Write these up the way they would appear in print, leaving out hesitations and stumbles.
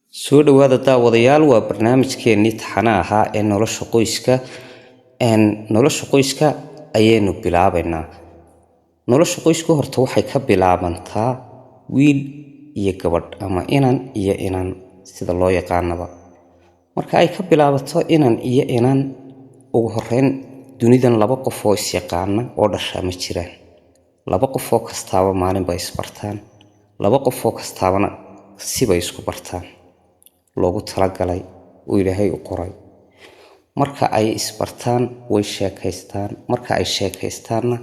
soo dhawaada daawadayaal waa barnaamijkeennii taxanaha ahaa ee nolosha qoyska ayaynu bilaabaynaa. Nolosha qoyska horta waxay ka bilaabantaa wiil iyo gabadh ama inan iyo inan sida loo yaqaanaba. Marka ay ka bilaabato inan iyo inan, ugu horeyn dunidan laba qof oo is yaqaana oo dhasha ma jiraan. Laba qof oo kastaaba maalin bay isbartaan, laba qof oo kastaabana sibay isku bartaan, loogu talagalay oo Ilaahay u qoray. Marka ay isbartaan way sheekaystaan, marka ay sheekaystaanna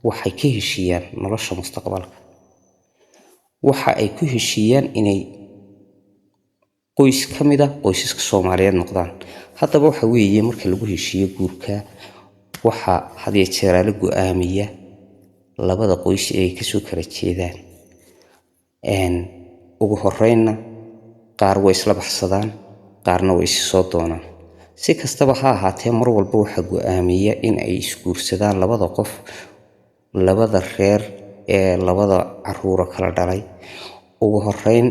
waxay ka heshiiyaan nolosha mustaqbalka. Waxa ay ku heshiiyaan inay qoys ka mid ah qoysaska Soomaaliyeed noqdaan. Haddaba waxa weeye marka lagu heshiiyo guurka, waxa had iyo jeer la go'aamiya labada qoys ee ka soo kala jeedaan. Ugu horreynna qaar way isla baxsadaan, qaarna way soo doonaan. Si kastaba ha ahaatee, mar walba waxa go'aamiya in ay isguursadaan labada qof, labada reer ee labada caruur kala dhalay. Ugu horreyn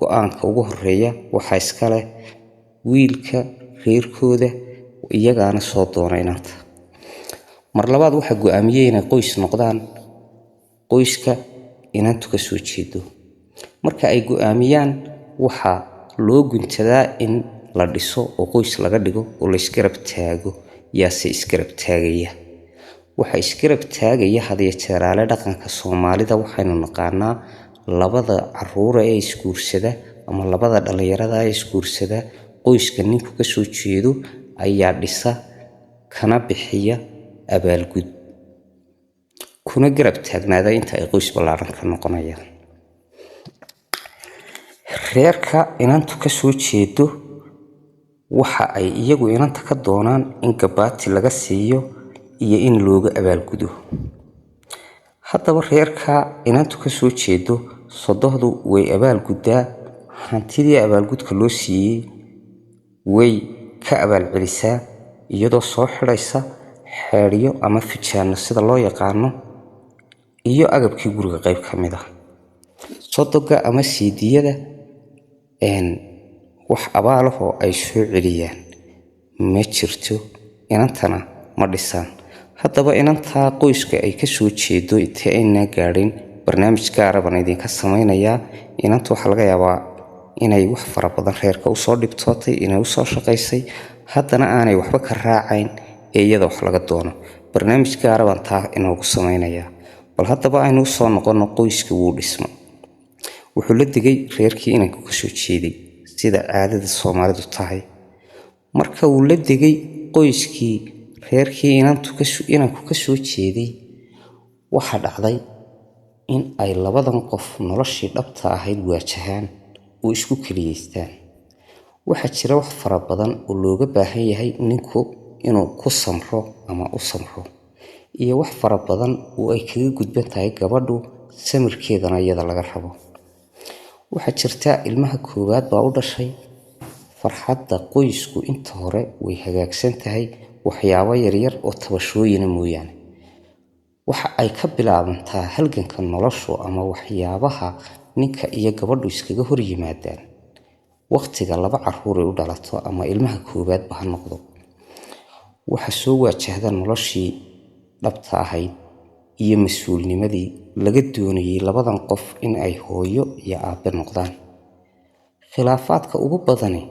go'aanka ugu horeeya waxa iska leh wiilka reerkooda, iyagaana soo doona inanta. Mar labaad waxa go'aamiyay inay qoys noqdaan qoyska inantu ka soo jeedo. Marka ay go'aamiyaan waxa loo guntadaa in la dhiso oo qoys laga dhigo oo la isgarab taago. Yaase isgarab taagaya? Waxa isgarab taagaya had iyo jeer dhaqanka Soomaalida waxaynu naqaanaa labada caruur ee isguursada ama labada dhalinyarada ee isguursada, qoyska ninku ka soo jeedo ayaa dhisa kana bixiya abaalgud, kuna garab taagnaada inta ay qoys ballaaran ka noqonayaan. Reerka inantu ka soo jeedo waxa ay iyagu inanta ka doonaan in gabaati laga siiyo iyo in looga abaalgudo. Haddaba reerka inantu ka soo jeedo sodohdu way abaalgudaa, hantidii abaalgudka loo siiyey way ka abaalcelisaa iyadoo soo xidhaysa xeedhiyo ama fijaano sida loo yaqaano iyo agabkii guriga qayb ka mid ah. Sodoga ama siidiyada wax abaalahoo ay soo celiyaan ma jirto, inantana ma dhisaan. Haddaba inantaa qoyska ay ka soo jeedo intii ayna gaadhin barnaamij gaar ah baan idinka samaynayaa. Inanta waxa laga yaabaa inay wax fara badan reerka u soo dhibtootay, inay u soo shaqaysay, haddana aanay waxba ka raacayn ee iyada wax laga doono. Barnaamij gaar ah baan taa inoogu samaynayaa. Bal haddaba aynu soo noqono qoyska wuu dhismo. Wuxuu la degay reerkii inanku ka soo jeeday sida caadada Soomaalidu tahay. Marka uu la degay qoyskii reerkii inanku ka soo jeeday, waxa dhacday in ay labadan qof noloshii dhabta ahayd waajahaan oo isku kaliyeystaan. Waxa jira wax fara badan oo looga baahan yahay ninku inuu ku samro ama u samro, iyo wax fara badan oo ay kaga gudban tahay gabadhu samirkeedana iyada laga rabo. Waxa jirta ilmaha koowaad baa u dhashay, farxadda qoysku inta hore way hagaagsan tahay, waxyaabo yaryar oo tabashooyina mooyaane. Waxa ay ka bilaabantaa halganka noloshu ama waxyaabaha ninka iyo gabadhu iskaga hor yimaadaan waqtiga laba caruur ay u dhalato ama ilmaha koowaad ba ha noqdo. Waxa soo waajahda noloshii dhabta ahayd iyo mas'uulnimadii laga doonayay labadan qof in ay hooyo iyo aabe noqdaan. Khilaafaadka ugu badani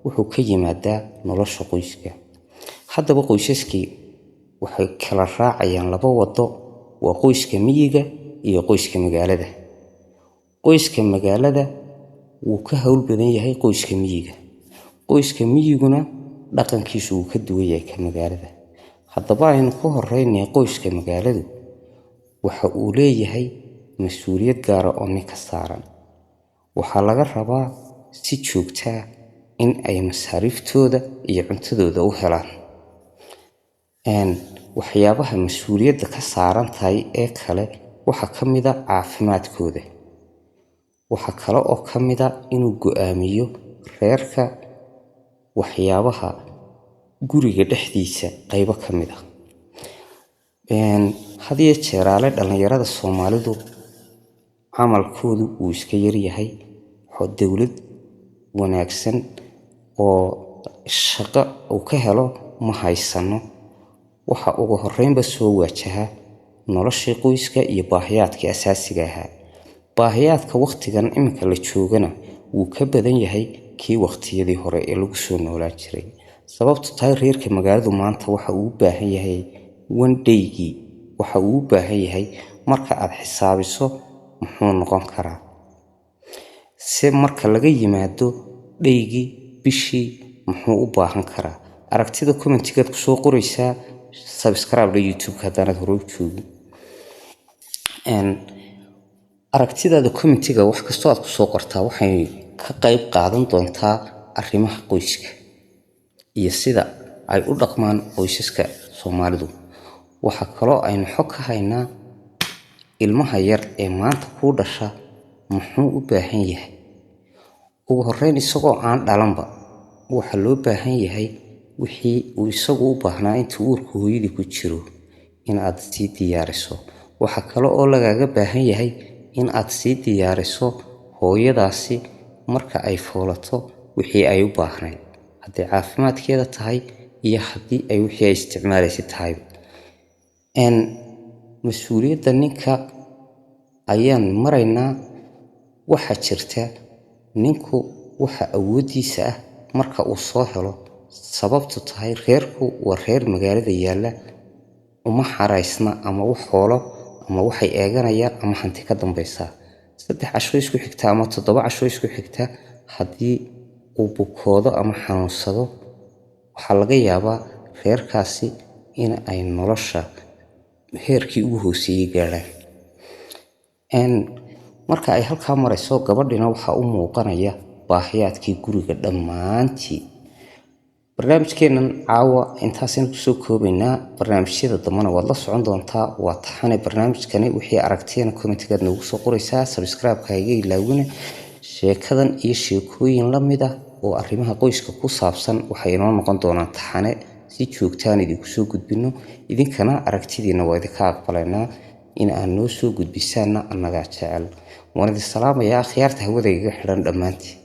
wuxuu ka yimaadaa nolosha qoyska. Haddaba qoysaskii waxay kala raacayaan laba wado, waa qoyska miyiga iyo qoyska magaalada. Qoyska magaalada wuu ka hawl badan yahay qoyska miyiga. Qoyska miyiguna dhaqankiisu wuu ka duwan yahay ka magaalada. Haddaba aynu ku horeynay qoyska magaaladu waxa uu leeyahay mas'uuliyad gaar ah oo ninka saaran. Waxaa laga rabaa si joogto ah in ay masaariiftooda iyo cuntadooda u helaan. Waxyaabaha mas'uuliyadda ka saaran tahay ee kale waxa ka mid ah caafimaadkooda. Waxa kale oo ka mid ah inuu go'aamiyo reerka waxyaabaha guriga dhexdiisa qaybo ka mid ah. Had iyo jeer dhalinyarada Soomaalidu camalkoodu wuu iska yar yahay. Dawlad wanaagsan oo shaqo uu ka helo ma haysano. waxa ugu horreynba soo waajaha noloshii qoyska iyo baahiyaadkii asaasiga ahaa. baahiyaadka waqtigan iminka la joogana wuu ka badan yahay kii waqtiyadii hore ee lagu soo noolaan jiray. sababtu tahay reerka magaaladu maanta waxa uu u baahan yahay one daygii, waxa uu u baahan yahay marka aad xisaabiso muxuu noqon karaa. se marka laga yimaado dhaygii bishii muxuu u baahan karaa. aragtida commentigaad ku soo qoraysaa, subscribe youtube haddaanad hore u joogin. aragtidaada commentiga wax kastoo aad ku soo qortaa waxay ka qayb qaadan doontaa arrimaha qoyska iyo sida ay u dhaqmaan qoysaska Soomaalidu. waxa kaloo aynu xog ka haynaa ilmaha yar ee maanta ku dhasha muxuu u baahan yahay. ugu horreyn isagoo aan dhalanba waxa loo baahan yahay wixii uu isagu u baahnaa inta uurka hooyadii ku jiro in aad sii diyaariso. waxa kale oo lagaaga baahan yahay in aad sii diyaariso hooyadaasi marka ay foolato wixii ay u baahnayd, haddii caafimaadkeeda tahay iyo haddii ay wixii ay isticmaalaysa tahay. mas-uuliyadda ninka ayaan maraynaa. waxaa jirta ninku waxa awoodiisa ah marka uu soo helo. sababtu tahay reerku waa reer magaalada yaalla, uma xaraysna ama wax xoolo ama waxay eeganayaan ama hanti ka dambaysa 3 casho isku xigta ama 7 casho isku xigta. haddii uu bukoodo ama xanuunsado waxaa laga yaabaa reerkaasi in ay nolosha heerkii ugu hooseeyay gaaraan. marka ay halkaa marayso gabadhina waxaa u muuqanaya baahiyaadkii guriga dhammaantii. barnaamijkeennan caawa intaasaynu kusoo koobaynaa. barnaamijyada dambana waad la socon doontaa. waa taxane barnaamijkani. wixii aragtiyana commentigaad noogu soo qoraysaa. subscribe-ka iga ilaawina. sheekadan iyo sheekooyin la mid ah oo arrimaha qoyska ku saabsan waxay inoo noqon doonaan taxane si joogtaan idinku soo gudbino. idinkana aragtidiina waa idinka aqbalaynaa in aad noo soo gudbisaanna annagaa jecel. waan idin salaamayaa akhyaarta hawada igaga xidhan dhammaantiin.